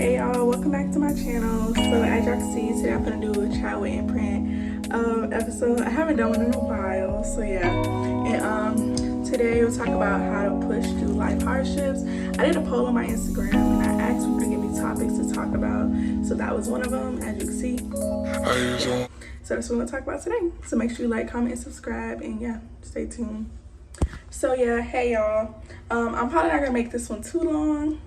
Hey y'all, welcome back to my channel. So as y'all can see, today I'm gonna do a chat with Imprint episode. I haven't done one in a while, so yeah. And today we'll talk about how to push through life hardships. I did a poll on my Instagram and I asked people to give me topics to talk about. So that was one of them, as you can see. Yeah. So that's what we're gonna talk about today. So make sure you like, comment, and subscribe, and yeah, stay tuned. So yeah, hey y'all. I'm probably not gonna make this one too long.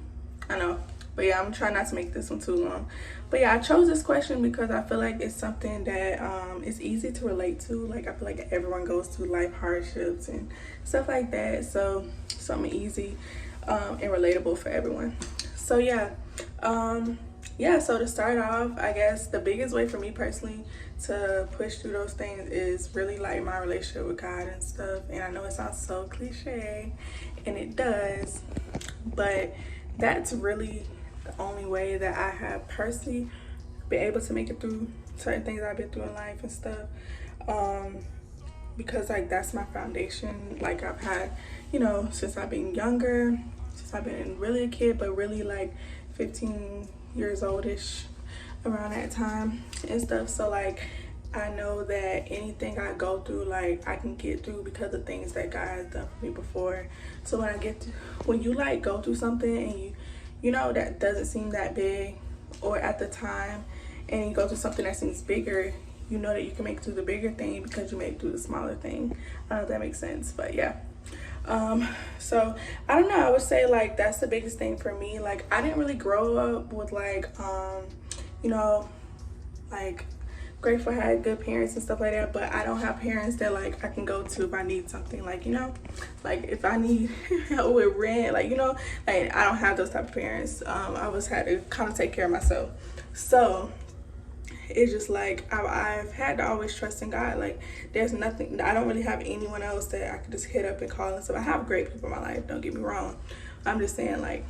I know. But yeah, I'm trying not to make this one too long. But yeah, I chose this question because I feel like it's something that is easy to relate to. Like, I feel like everyone goes through life hardships and stuff like that. So something easy and relatable for everyone. So yeah, so to start off, I guess the biggest way for me personally to push through those things is really like my relationship with God and stuff. And I know it sounds so cliche, and it does, but that's really the only way that I have personally been able to make it through certain things I've been through in life and stuff, because like that's my foundation. Like I've had, you know, since I've been younger, since I've been really a kid, but really like 15 years oldish around that time and stuff. So like I know that anything I go through, like I can get through because of things that God has done for me before. So when you like go through something and you know that doesn't seem that big, or at the time, and you go through something that seems bigger, you know that you can make it through the bigger thing because you made it through the smaller thing. I don't know if that makes sense, but yeah. So I don't know, I would say like that's the biggest thing for me. Like I didn't really grow up with like you know, like grateful I had good parents and stuff like that, but I don't have parents that like I can go to if I need something, like, you know, like if I need help with rent, like, you know, like I don't have those type of parents. I always had to kind of take care of myself. So it's just like I've had to always trust in God. Like there's nothing, I don't really have anyone else that I could just hit up and call and stuff. I have great people in my life, don't get me wrong. I'm just saying, like,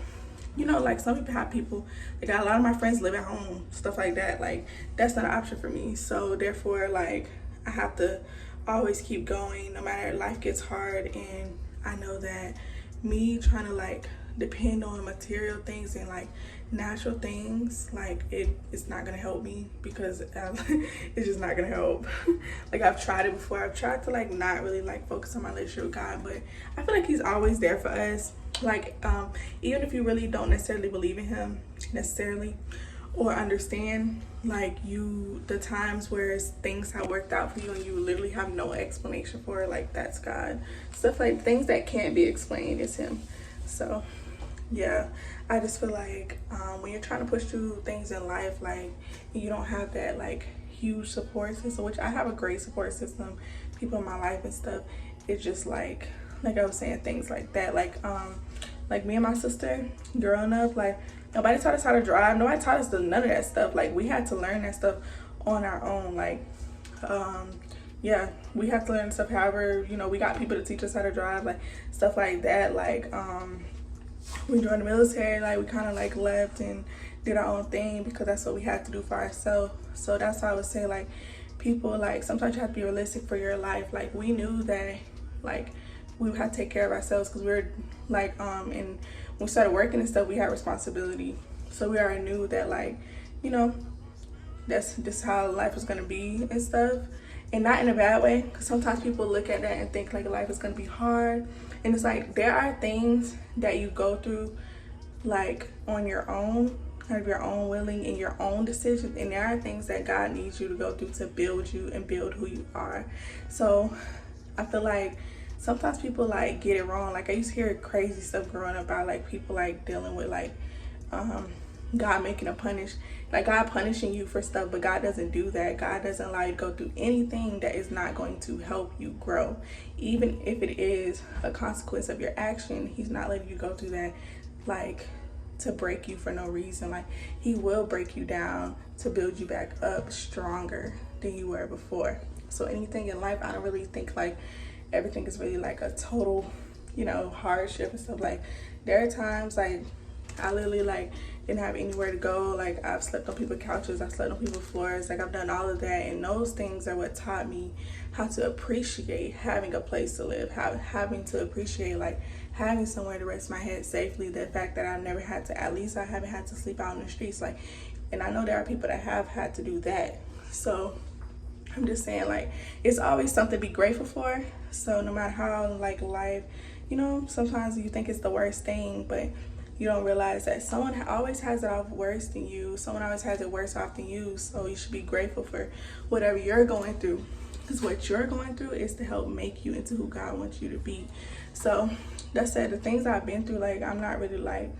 you know, like some people have people, like a lot of my friends live at home, stuff like that. Like that's not an option for me. So therefore, like I have to always keep going no matter, life gets hard. And I know that me trying to like depend on material things and like natural things, like it's not gonna help me, because it's just not gonna help. Like I've tried it before. I've tried to like not really like focus on my relationship with God, but I feel like he's always there for us. Like even if you really don't necessarily believe in him necessarily or understand, like the times where things have worked out for you and you literally have no explanation for it, like that's God. Stuff like things that can't be explained is him. So yeah, I just feel like when you're trying to push through things in life, like you don't have that like huge support system, which I have a great support system, people in my life and stuff. It's just like I was saying, things like that, like me and my sister growing up, like nobody taught us how to drive, nobody taught us none of that stuff. Like we had to learn that stuff on our own. Like yeah, we have to learn stuff. However, you know, we got people to teach us how to drive, like stuff like that. Like we joined the military, like we kind of like left and did our own thing because that's what we had to do for ourselves. So that's why I would say, like, people, like, sometimes you have to be realistic for your life. Like we knew that like we would have to take care of ourselves because we were like and when we started working and stuff, we had responsibility. So we already knew that, like, you know, that's just how life was gonna be and stuff. And not in a bad way, because sometimes people look at that and think like life is gonna be hard, and it's like there are things that you go through like on your own, out of your own willing and your own decisions, and there are things that God needs you to go through to build you and build who you are. So I feel like sometimes people like get it wrong. Like I used to hear crazy stuff growing up about like people like dealing with like God making like God punishing you for stuff, but God doesn't do that. God doesn't allow you to go through anything that is not going to help you grow. Even if it is a consequence of your action, he's not letting you go through that like to break you for no reason. Like he will break you down to build you back up stronger than you were before. So anything in life, I don't really think like everything is really like a total, you know, hardship and stuff. Like there are times like I literally like didn't have anywhere to go. Like I've slept on people's couches, I've slept on people's floors, like I've done all of that, and those things are what taught me how to appreciate having a place to live, having to appreciate like having somewhere to rest my head safely, the fact that I've never had to, at least I haven't had to sleep out in the streets, like, and I know there are people that have had to do that. So I'm just saying, like, it's always something to be grateful for. So no matter how, like, life, you know, sometimes you think it's the worst thing, but you don't realize that someone always has it off worse than you. Someone always has it worse off than you. So you should be grateful for whatever you're going through, because what you're going through is to help make you into who God wants you to be. So that said, the things I've been through, like, I'm not really like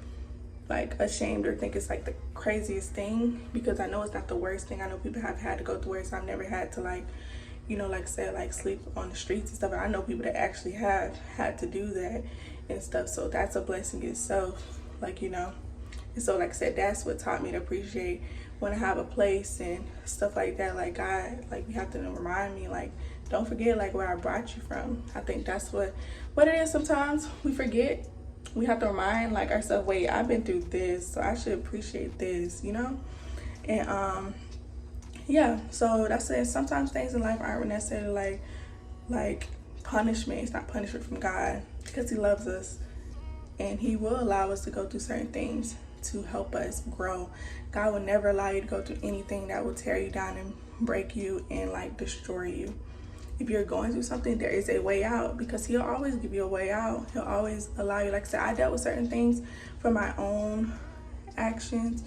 ashamed or think it's like the craziest thing, because I know it's not the worst thing. I know people have had to go through it, so I've never had to, like, you know, like I said, like, sleep on the streets and stuff. And I know people that actually have had to do that and stuff, so that's a blessing itself, like, you know. And so, like I said, that's what taught me to appreciate when I have a place and stuff like that. Like, God, like, you have to remind me, like, don't forget, like, where I brought you from. I think that's what it is. Sometimes we forget. We have to remind, like, ourselves, wait, I've been through this, so I should appreciate this, you know. And yeah, so that's it. Sometimes things in life aren't necessarily like punishment. It's not punishment from God, because he loves us, and he will allow us to go through certain things to help us grow. God will never allow you to go through anything that will tear you down and break you and, like, destroy you. If you're going through something, there is a way out, because he'll always give you a way out. He'll always allow you. Like I said, I dealt with certain things for my own actions.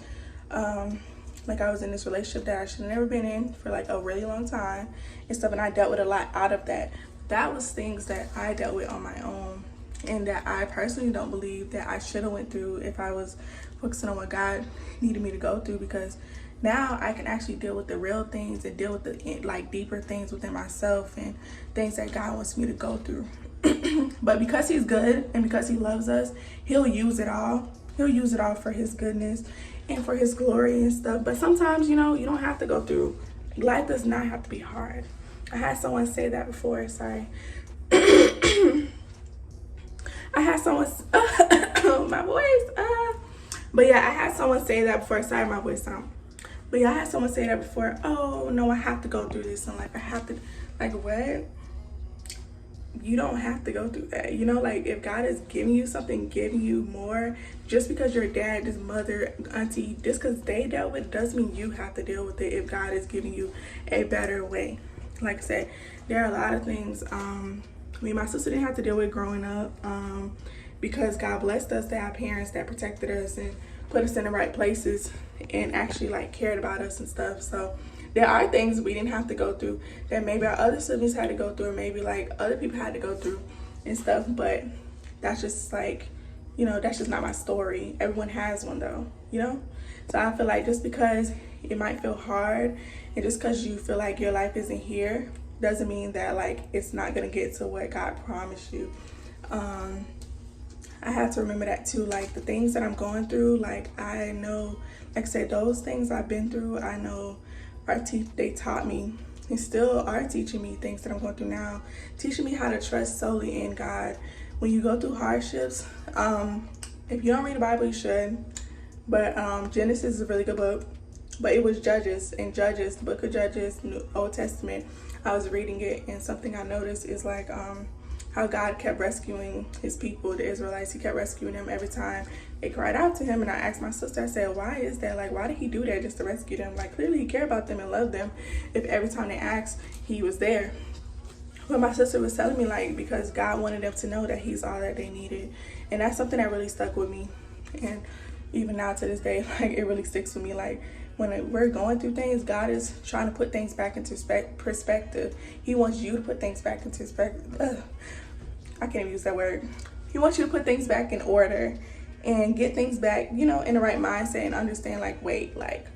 Like, I was in this relationship that I should have never been in for, like, a really long time and stuff, and I dealt with a lot out of that. That was things that I dealt with on my own, and that I personally don't believe that I should have went through if I was focusing on what God needed me to go through, because now I can actually deal with the real things and deal with the, like, deeper things within myself and things that God wants me to go through. But because he's good and because he loves us, he'll use it all. He'll use it all for his goodness and for his glory and stuff. But sometimes, you know, you don't have to go through. Life does not have to be hard. I had someone say that before. Sorry. I had someone, my voice. But yeah, I had someone say that before. Sorry, my voice sound. But yeah, I had someone say that before. Oh no, I have to go through this in life. I have to, like, what? You don't have to go through that. You know, like, if God is giving you something, giving you more, just because your dad, his mother, auntie, just because they dealt with it, doesn't mean you have to deal with it if God is giving you a better way. Like I said, there are a lot of things me and my sister didn't have to deal with growing up, because God blessed us to have parents that protected us and put us in the right places and actually, like, cared about us and stuff. So there are things we didn't have to go through that maybe our other siblings had to go through, or maybe, like, other people had to go through and stuff. But that's just, like, you know, that's just not my story. Everyone has one, though, you know. So I feel like just because it might feel hard and just because you feel like your life isn't here doesn't mean that, like, it's not gonna get to what God promised you. I have to remember that too. Like, the things that I'm going through, like, I know, like I said, those things I've been through, I know they taught me and still are teaching me things that I'm going through now, teaching me how to trust solely in God. When you go through hardships, if you don't read the Bible, you should, but Genesis is a really good book. But it was Judges, and Judges, the book of Judges, Old Testament, I was reading it, and something I noticed is, like, how God kept rescuing his people, the Israelites. He kept rescuing them every time they cried out to him. And I asked my sister, I said, why is that? Like, why did he do that just to rescue them? Like, clearly he cared about them and loved them if every time they asked, he was there. But my sister was telling me, like, because God wanted them to know that he's all that they needed. And that's something that really stuck with me. And even now to this day, like, it really sticks with me. Like, when we're going through things, God is trying to put things back into perspective. He wants you to put things back into perspective. I can't even use that word. He wants you to put things back in order and get things back, you know, in the right mindset, and understand, like, wait, like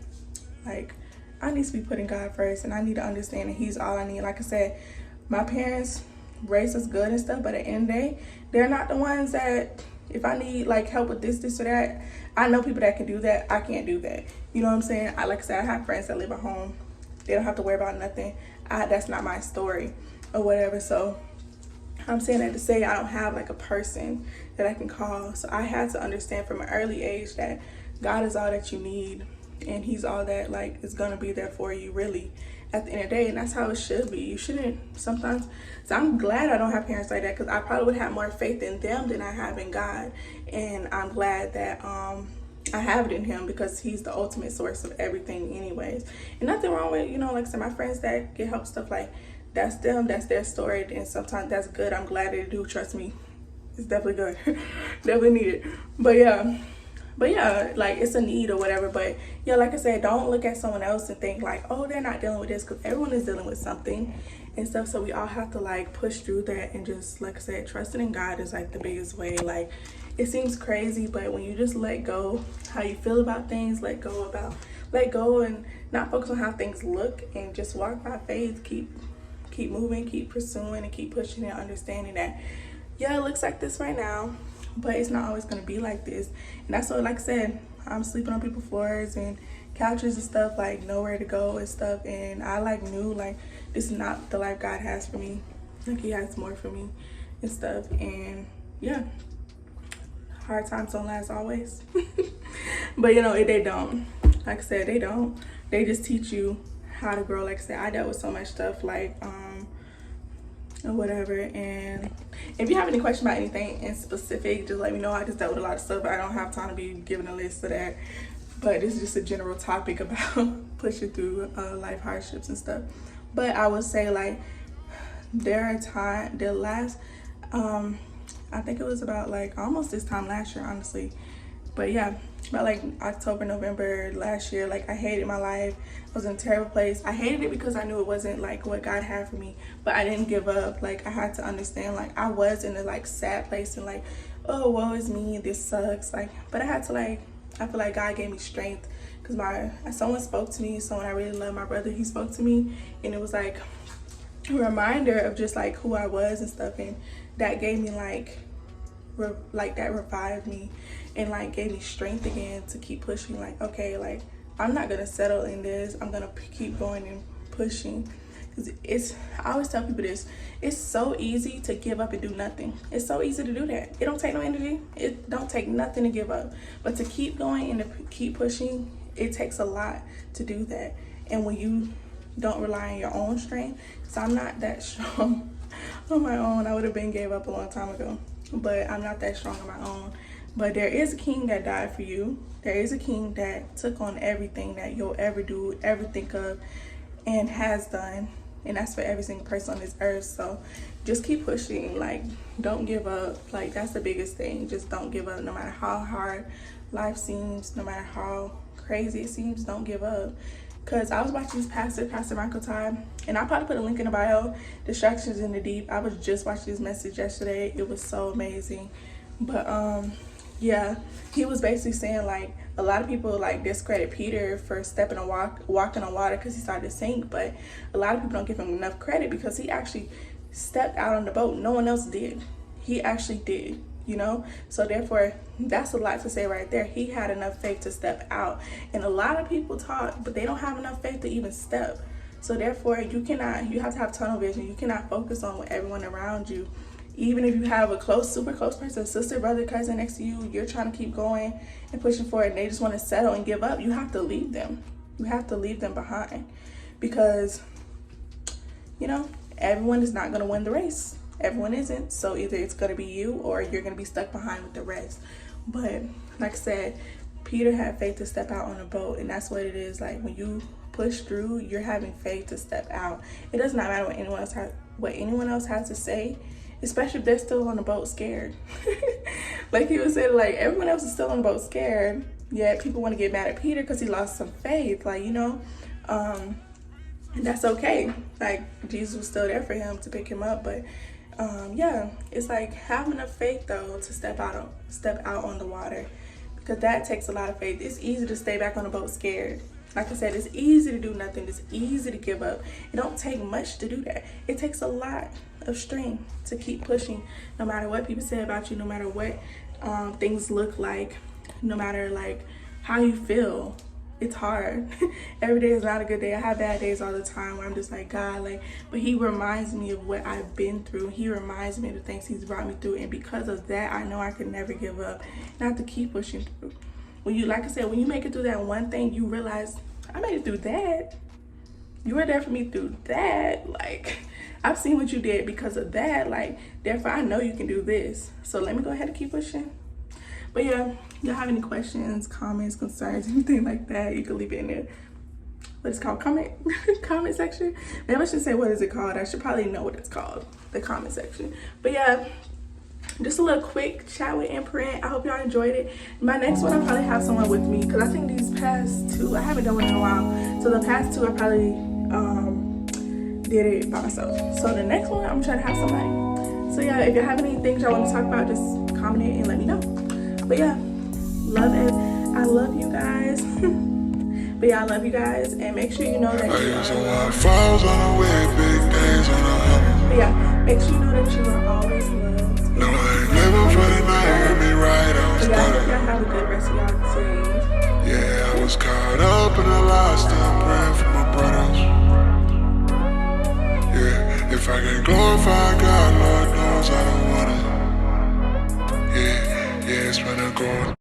I need to be putting God first, and I need to understand that he's all I need. Like I said, my parents raised us good and stuff, but at the end of the day, they're not the ones that, if I need, like, help with this or that, I know people that can do that. I can't do that. You know what I'm saying? Like I said, I have friends that live at home. They don't have to worry about nothing. That's not my story or whatever. So I'm saying that to say I don't have, like, a person that I can call. So I had to understand from an early age that God is all that you need. and he's all that like is gonna be there for you really at the end of the day. And that's how it should be. You shouldn't sometimes, so I'm glad I don't have parents like that, because I probably would have more faith in them than I have in God. And I'm glad that I have it in him, because he's the ultimate source of everything anyways. And nothing wrong with, you know, like I said, my friends that get help stuff, like that's them, that's their story, and sometimes that's good. I'm glad they do, trust me, it's definitely good. Definitely needed. But yeah, like it's a need or whatever. But yeah, like I said, don't look at someone else and think like, oh, they're not dealing with this, because everyone is dealing with something and stuff. So we all have to like push through that, and just like I said, trusting in God is like the biggest way. Like it seems crazy, but when you just let go how you feel about things, let go and not focus on how things look, and just walk by faith, keep moving, keep pursuing, and keep pushing, and understanding that, yeah, it looks like this right now, but it's not always going to be like this. And that's what, like I said, I'm sleeping on people's floors and couches and stuff, like nowhere to go and stuff. And I like knew like this is not the life God has for me. Like he has more for me and stuff. And yeah, hard times don't last always. But you know, they don't. Like I said, they don't. They just teach you how to grow. Like I said, I dealt with so much stuff like or whatever. And if you have any question about anything in specific, just let me know. I just dealt with a lot of stuff. I don't have time to be giving a list of that, but this is just a general topic about pushing through life hardships and stuff. But I would say like the last I think it was about like almost this time last year, honestly. But yeah, about like October, November last year, like I hated my life. I was in a terrible place. I hated it because I knew it wasn't like what God had for me, but I didn't give up. Like I had to understand, like I was in a like sad place and like, oh, woe is me, this sucks. Like, but I had to like, I feel like God gave me strength, because someone spoke to me, someone I really love, my brother, he spoke to me, and it was like a reminder of just like who I was and stuff, and that gave me like that revived me and like gave me strength again to keep pushing. Like, okay, like I'm not gonna settle in this, I'm gonna keep going and pushing. Because I always tell people this, it's so easy to give up and do nothing. It's so easy to do that. It don't take no energy, it don't take nothing to give up, but to keep going and to keep pushing, it takes a lot to do that. And when you don't rely on your own strength, because I'm not that strong on my own, I would have been gave up a long time ago, but I'm not that strong on my own. But there is a king that died for you. There is a king that took on everything that you'll ever do, ever think of, and has done. And that's for every single person on this earth. So just keep pushing. Like, don't give up. Like, that's the biggest thing. Just don't give up. No matter how hard life seems, no matter how crazy it seems, don't give up. Because I was watching this Pastor Michael Todd, and I'll probably put a link in the bio, Distractions in the Deep. I was just watching this message yesterday. It was so amazing. But yeah, he was basically saying like a lot of people like discredit Peter for walking on water because he started to sink, but a lot of people don't give him enough credit because he actually stepped out on the boat. No one else did. He actually did, you know. So therefore, that's a lot to say right there. He had enough faith to step out, and a lot of people talk, but they don't have enough faith to even step. So therefore, you have to have tunnel vision. You cannot focus on everyone around you. Even if you have a super close person, sister, brother, cousin next to you, you're trying to keep going and pushing forward, and they just want to settle and give up, you have to leave them. You have to leave them behind, because, you know, everyone is not going to win the race. Everyone isn't. So either it's going to be you or you're going to be stuck behind with the rest. But like I said, Peter had faith to step out on a boat, and that's what it is. Like, when you push through, you're having faith to step out. It does not matter what anyone else has to say, especially if they're still on the boat scared. Like he was saying, like everyone else is still on the boat scared, yet people want to get mad at Peter because he lost some faith. Like, you know, and that's okay. Like, Jesus was still there for him to pick him up. But yeah, it's like having enough faith though to step out on the water, because that takes a lot of faith. It's easy to stay back on the boat scared. Like I said, it's easy to do nothing. It's easy to give up. It don't take much to do that. It takes a lot of strength to keep pushing, no matter what people say about you, no matter what things look like, no matter like how you feel. It's hard. Every day is not a good day. I have bad days all the time where I'm just like, God, like, but he reminds me of what I've been through. He reminds me of the things he's brought me through, and because of that, I know I can never give up, and I have to keep pushing through. when you, like I said, when you make it through that one thing, you realize, I made it through that. You were there for me through that. Like, I've seen what you did because of that. Like, therefore, I know you can do this. So let me go ahead and keep pushing. But yeah, y'all have any questions, comments, concerns, anything like that, you can leave it in there. What it's called, comment section. Maybe I should say, what is it called? I should probably know what it's called, the comment section. But yeah, just a little quick chat with Imprint. I hope y'all enjoyed it. My next one, I'll probably have someone with me, because I think these past two, I haven't done one in a while. So the past two, I probably did it by myself. So the next one, I'm trying to have somebody. So yeah, if you have any things y'all want to talk about, just comment it and let me know. But yeah, love it. I love you guys. But yeah, I love you guys, and make sure you know that you are. But yeah, make sure you know that you are always loved. No, I ain't living for the night. Heard me right. I was y'all have a good rest of y'all day. Yeah, I was caught up in a lie, still praying for my brothers. Yeah, if I can glorify God, Lord knows I don't want it. Yeah, it's been a goal.